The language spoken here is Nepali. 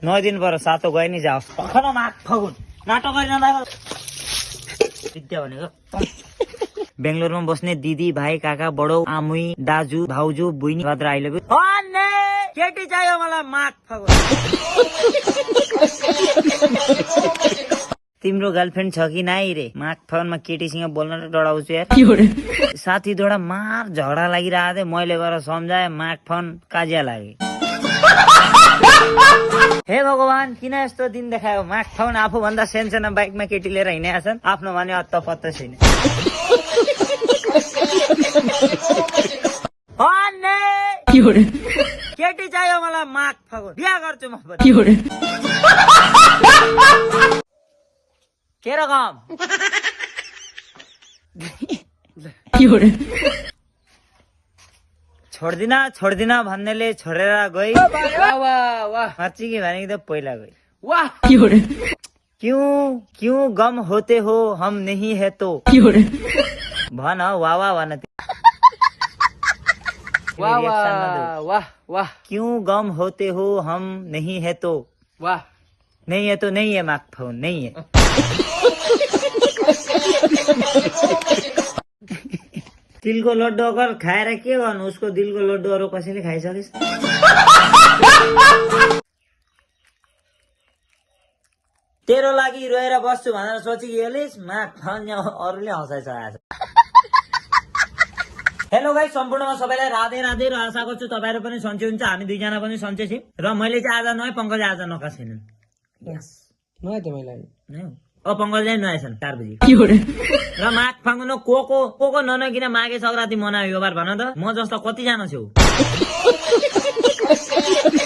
9 दिन पर सातो गए नि जाओस् भर्खर माघ फागुन नाटक गरिरहँदा विद्या भनेको बेंगलोरमा बस्ने दिदी भाइ काका बडौ आमुई दाजु भाउजू बुइनी भद्र आइले केटी चाहियो मलाई माघ फागुन तिम्रो गर्लफ्रेन्ड छ कि नाइ रे माघ फागुनमा केटीसँग बोल्न त डराउँछु यार साथी दोडा मार झगडा लागिरहेको थिए मैले गएर सम्झाए माघ फागुन काजिया लागे हे भगवान किन यस्तो दिन देखायो माघ फागुन आफू भन्दा सानो बाइकमा केटी लिएर हिँडेका छन् आफ्नो भने अत्त पत्त छैन केटी चाहियो मलाई माघ फागुन बिहा गर्छु म के रकम छोड्दिन भन्नेले छोडेर गई साँच्ची कि भनेको त पहिला गई क्यों गम होते हो हम नहीं है तो भन वाह भन क्यों गम होते हो हम नहीं है तो नहीं है माघ फागुन नहीं है दिलको लड्डु अगर खाएर के गर्नु उसको दिलको लड्डु अरू कसैले खाइसकेस् तेरो लागि रोएर बस्छु भनेर सोचेकी हेलिस् माघ फागुन अरूले हँसाइछ हेलो गाइस सम्पूर्णमा सबैलाई राधे राधे र आशा गर्छु तपाईहरु पनि सन्चै हुन्छ हामी दुईजना पनि सन्चै छौं र मैले चाहिँ आज नयाँ पंकज आज नका छैनन् यस नयाँ त मैले पंकज नै नयाँ छन् 4 बजे र माघ फागुन को ननकिन माघे संक्रान्ति मनायो यो बार भन त म जस्तो कति जना छौ